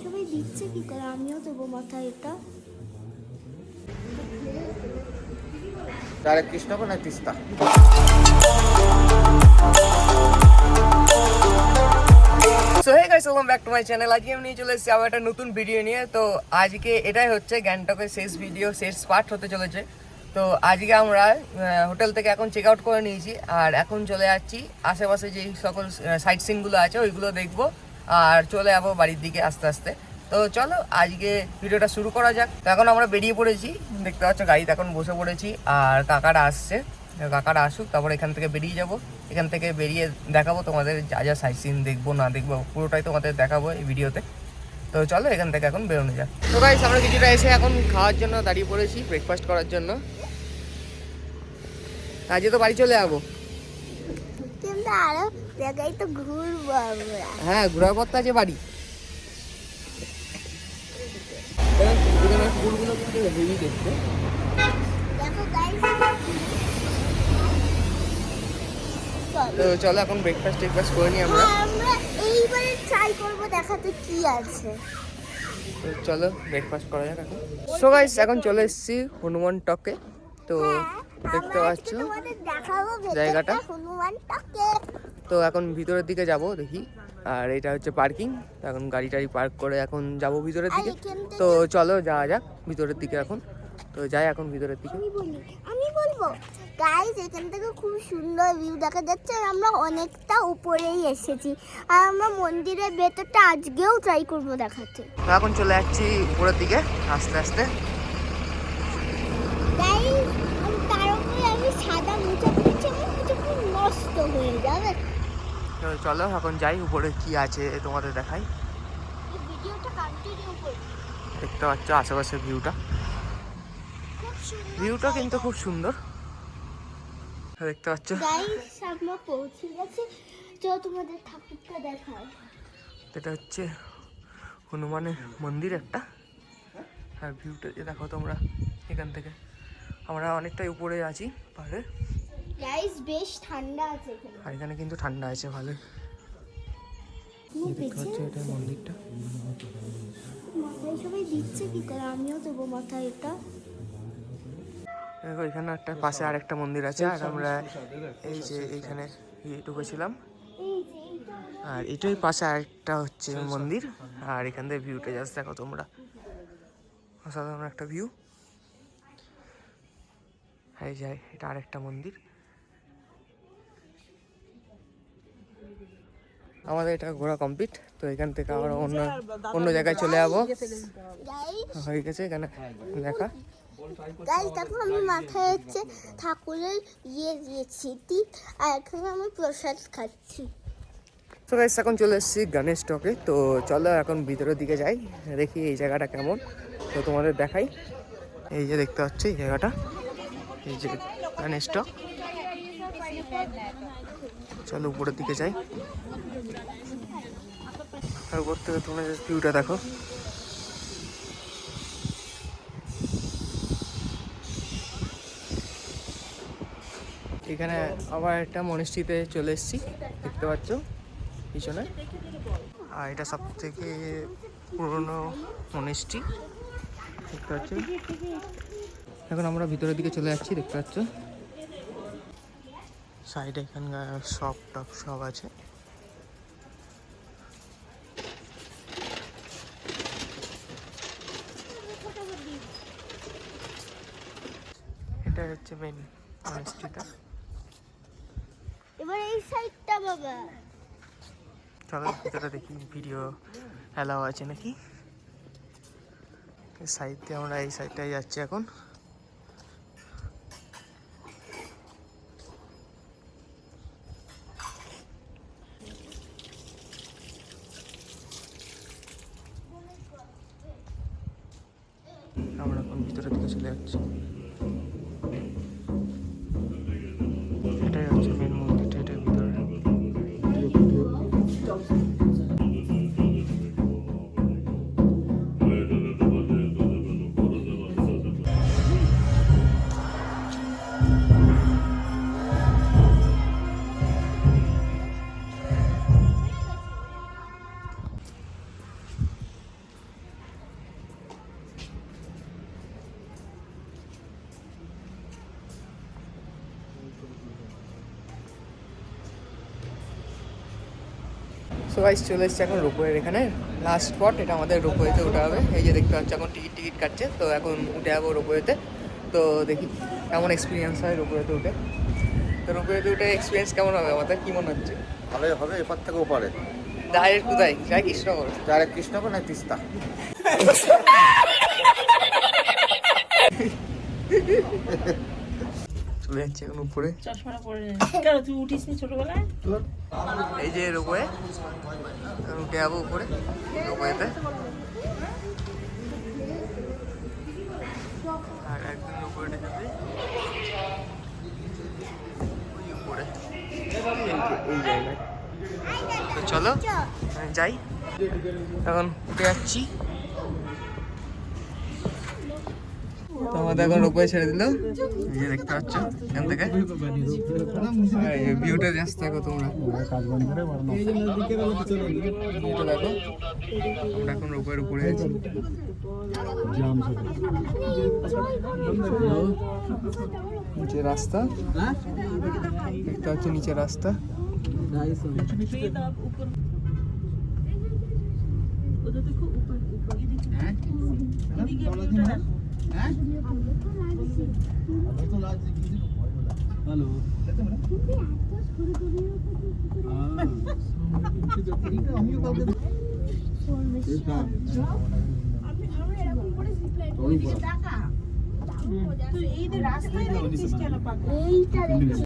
সবাই দিচ্ছে কি করে, আমিও দেবো মাথায় এটা। ডাইরেক্ট কৃষ্ণগর না Teesta? So hey guys, welcome back to my channel. আজকে আমি নিয়ে চলে এসেছি আবার একটা নতুন ভিডিও নিয়ে। তো আজকে এটাই হচ্ছে গ্যাংটকের শেষ ভিডিও, শেষ পার্ট হতে চলেছে। তো আজকে আমরা হোটেল থেকে এখন চেক আউট করে নিয়েছি, আর এখন চলে যাচ্ছি আশেপাশে যেই সকল সাইট সিনগুলো আছে ওইগুলো দেখবো, আর চলে যাবো বাড়ির দিকে আস্তে আস্তে। তো চলো আজকে ভিডিওটা শুরু করা যাক। তো এখন আমরা বেরিয়ে পড়েছি, দেখতে পাচ্ছ গাড়িতে এখন বসে পড়েছি, আর কাকারা আসছে। কাকারা আসুক, তারপর এখান থেকে বেরিয়ে যাব। এখান থেকে বেরিয়ে দেখাবো তোমাদের যা যা সাইট সিন দেখবো না দেখবো পুরোটাই তোমাদের দেখাবো এই ভিডিওতে। তো চলো এখান থেকে এখন বেরোনো যাক। তো গাইস, আমরা কিছুটা এসে এখন খাওয়ার জন্য দাঁড়িয়ে পড়েছি, ব্রেকফাস্ট করার জন্য। আজকে তো বাড়ি চলে যাবো, কিন্তু আরো জায়গায় তো ঘুরবো আমরা। হ্যাঁ ঘোরার পর তো আছে বাড়ি। ফুলগুলো কিন্তু হেভি দেখতে। দেখো গাইস, তো চলো এখন ব্রেকফাস্ট করে নিই আমরা। আমরা এইবারে ট্রাই করবো দেখাতে কি আছে। তো চলো ব্রেকফাস্ট করা যাক এখন। সো গাইস, এখন চলে এসেছি হনুমান টকে। তো দেখতে পাচ্ছ জায়গাটা। হনুমান টকে। তো এখন ভিতরের দিকে যাব দেখি, আর এটা হচ্ছে পার্কিং। এখন গাড়ি টাড়ি পার্ক করে এখন যাব ভিতরের দিকে। তো চলো যাওয়া যাক ভিতরের দিকে এখন। তো যাই এখন ভিতরের দিকে। আমি বলবো গাইস, এখান থেকে খুব সুন্দর ভিউ দেখা যাচ্ছে, আর আমরা অনেকটা উপরেই এসেছি, আর আমরা মন্দিরের ভেতরটা আজকেও ট্রাই করবো দেখাতে। তো এখন চলে যাচ্ছি উপরের দিকে আস্তে আস্তে। গাইস, তার উপরে আমি সাদা মোজা পরেছি, আমার মোজা পুরো নষ্ট হয়ে যাবে। তো চলো এখন যাই, উপরে কি আছে তোমাদের দেখাই। এই ভিডিওটা কন্টিনিউ করব। দেখতে পাচ্ছ আশেপাশের ভিউটা। খুব সুন্দর ভিউটা কিন্তু খুব সুন্দর দেখতে পাচ্ছ। গাইস, আমরা পৌঁছে গেছি, চলো তোমাদের ঠাকুরটা দেখায়। এটা হচ্ছে হনুমানের মন্দির একটা, আর ভিউটা যে দেখো তোমরা এখান থেকে। আমরা অনেকটাই উপরে আছি পাহাড়ে, গাইস বেশ ঠান্ডা আছে এখানে। আর এখানে কিন্তু ঠান্ডা আছে ভালোই। দেখতে পাচ্ছ এটা মন্দিরটা। মাথায় সবাই দিচ্ছে কি করে, আমিও দেবো মাথায় এটা। দেখো এখানে একটা পাশে আর একটা মন্দির আছে, আর আমরা এই যে এইখানে ঢুকেছিলাম, এই যে এইটা আর এটাই পাশে আরেকটা হচ্ছে মন্দির। আর এখান থেকে ভিউটা জাস্ট দেখো তোমরা, অসাধারণ একটা ভিউ। এই যে এটা আরেকটা মন্দির। আমাদের এটা ঘোরা কমপ্লিট। তো এখান থেকে আবার অন্য জায়গায় চলে যাবো। হয়ে গেছে এখানে দেখা। গাইস দেখো, আমি মাথায় হচ্ছে ঠাকুরের দিয়েছি ঠিক, আর এখানে আমি প্রসাদ খাচ্ছি। তো গাইস, এখন চলে এসেছি গণেশ টকে। তো চলো এখন ভিতরের দিকে যাই, দেখি এই জায়গাটা কেমন। তো তোমাদের দেখাই, এই যে দেখতে পাচ্ছি এই জায়গাটা, এই যে গণেশ টক। চলো উপরের দিকে যাই, আর উপর থেকে তোমরা ভিউটা দেখো। এখানে আবার একটা মনিস্ট্রিতে চলে এসেছি, দেখতে পাচ্ছ পিছনে। আর এটা সব থেকে পুরনো মনিস্ট্রি, দেখতে পাচ্ছ। এখন আমরা ভিতরের দিকে চলে যাচ্ছি, দেখতে পাচ্ছ সাইডে এখানকার শপ টপ সব আছে। এটা হচ্ছে মেন মনিস্ট্রিটা। এবার এই সাইডটা বাবা, চলো ভিতরে দেখি ভিডিও অ্যালাউ আছে নাকি। সাইড দিয়ে আমরা এই সাইডটাই যাচ্ছি এখন। আমরা এখন ভিতরের দিকে চলে যাচ্ছি। এটাই হচ্ছে মেন মন্দিরটা, এটার ভিতরে। সো গাইস চলে এসেছে এখন রোপওয়ের এখানে লাস্ট স্পট, এটা আমাদের রোপওয়েতে উঠে হবে। এই যে দেখতে পাচ্ছি এখন টিকিট কাটছে, তো এখন উঠে যাবো রোপওয়েতে। তো দেখি কেমন এক্সপিরিয়েন্স হয় রোপওয়েতে উঠে। তো রোপওয়েতে উঠে এক্সপিরিয়েন্স কেমন হবে আমাদের, কি মনে হচ্ছে? ভালোই হবে, এপার থেকে ওপারে। ডাইরেক্ট কোথায় যাই? কৃষ্ণনগর? ডাইরেক্ট কৃষ্ণনগর না তিস্তা? চলে যাচ্ছে এখন উপরে। চশমাটা পরে নে। কেন তুই উঠিস নি ছোটবেলায়? এই যে রোপওয়ে, এখন উঠে যাবো উপরে রোপওয়েতে। আর একদিন রোপওয়েটা যাবে ওই উপরে, এই জায়গায়। তো চলো যাই, এখন উঠে যাচ্ছি। তো আমাদের এখন রোপওয়ে ছেড়ে দিল, এই যে দেখতে পাচ্ছ এখান থেকে ভিউটা জাস্ট দেখো তোমরা। ভিউটা দেখো, আমরা এখন রোপওয়ের উপরে আছি। নিচে রাস্তা দেখতে পাচ্ছ, নিচে রাস্তা।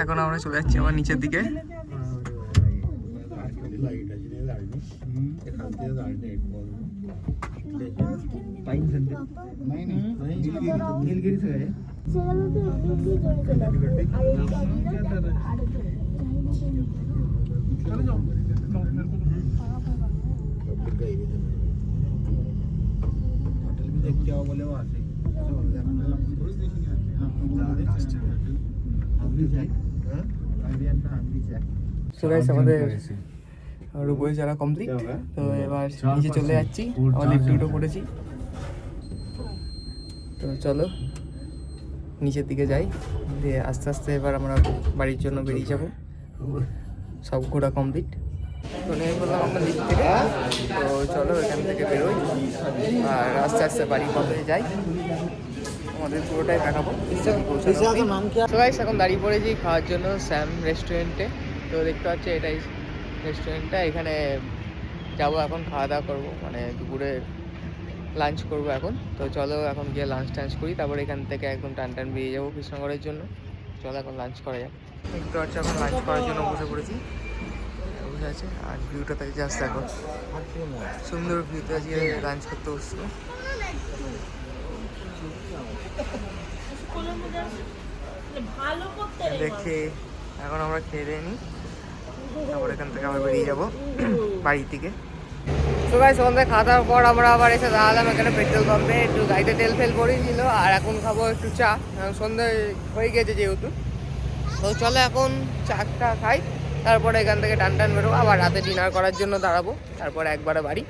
এখন আমরা চলে যাচ্ছি আমার নিচের দিকে। So guys, আমাদের রোপওয়ে যারা কমপ্লিট, তো এবার নিচে চলে যাচ্ছি। আমার লিফট উঠে পড়েছি, তো চলো নিচের দিকে যাই, দিয়ে আস্তে আস্তে এবার আমরা বাড়ির জন্য বেরিয়ে যাব। সব ঘোরা কমপ্লিট, তো নেমে বললাম আমরা লিফট থেকে। তো চলো এখান থেকে বেরোই আর আস্তে আস্তে বাড়ি পথে যাই, আমাদের পুরোটাই দেখাবো। তো গাইস এখন দাঁড়িয়ে পড়েছি খাওয়ার জন্য স্যাম রেস্টুরেন্টে। তো দেখতে পাচ্ছি এটাই রেস্টুরেন্টটা, এখানে যাবো এখন, খাওয়া দাওয়া করবো, মানে দুপুরে লাঞ্চ করবো এখন। তো চলো এখন গিয়ে লাঞ্চ টাঞ্চ করি, তারপরে এখান থেকে একদম টান বেরিয়ে যাবো কৃষ্ণনগরের জন্য। চলো এখন লাঞ্চ করা যাক। দেখতে পাচ্ছি এখন লাঞ্চ করার জন্য বসে পড়েছি, বসে আছে। আর ভিউটা থেকে জাস্ট দেখো, সুন্দর ভিউতে আজকে লাঞ্চ করতে বসছিল। দেখি এখন আমরা খেয়ে দিয়ে নিই, তারপর এখান থেকে আবার বেরিয়ে যাবো বাড়ির দিকে। তো গাইস আমাদের খাওয়া দাওয়ার পর আমরা আবার এসে দাঁড়ালাম এখানে পেট্রোল পাম্পে, একটু গাড়িতে তেল ফেল পড়েছিল। আর এখন খাবো একটু চা, সন্ধ্যে হয়ে গেছে যেহেতু। তো চলো এখন চাটা খাই, তারপরে এখান থেকে টান বেরোবো, আবার রাতে ডিনার করার জন্য দাঁড়াবো, তারপরে একবারে বাড়ি।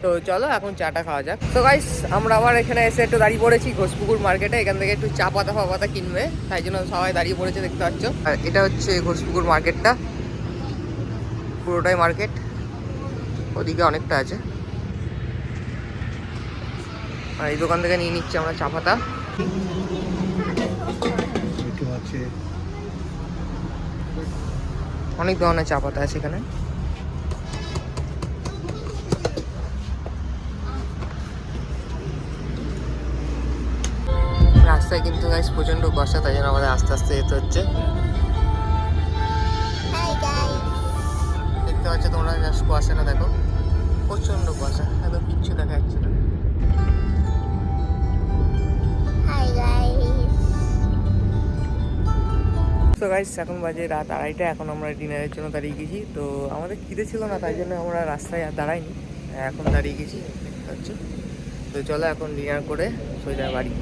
তো চলো এখন চাটা খাওয়া যাক। তো গাইস আমরা আবার এখানে এসে একটু দাঁড়িয়ে পড়েছি ঘোষপুকুর মার্কেটে, এখান থেকে একটু চা পাতা ফাপাতা কিনবে, তাই জন্য সবাই দাঁড়িয়ে পড়েছে দেখতে পাচ্ছ। আর এটা হচ্ছে ঘোষপুকুর মার্কেটটা, পুরোটাই মার্কেট, ওদিকে অনেকটা আছে। আর এই দোকান থেকে নিয়ে নিচ্ছি আমরা চা পাতা। অনেক ধরনের চা পাতা আছে এখানে। রাস্তায় কিন্তু গাইস প্রচন্ড কুয়াশা, তাই জন্য আমাদের আস্তে আস্তে যেতে হচ্ছে। দেখতে পাচ্ছ তোমরা জাস্ট কুয়াশাটা দেখো, প্রচন্ড কুয়াশা, একদম কিচ্ছু দেখা যাচ্ছে না। তো গাইস এখন বাজে রাত 2:30, এখন আমরা ডিনারের জন্য দাঁড়িয়ে গেছি। তো আমাদের খিদে ছিল না, তাই জন্য আমরা রাস্তায় আর দাঁড়াইনি, এখন দাঁড়িয়ে গেছি দেখতে পাচ্ছ। তো চলো এখন ডিনার করে সোজা বাড়ি।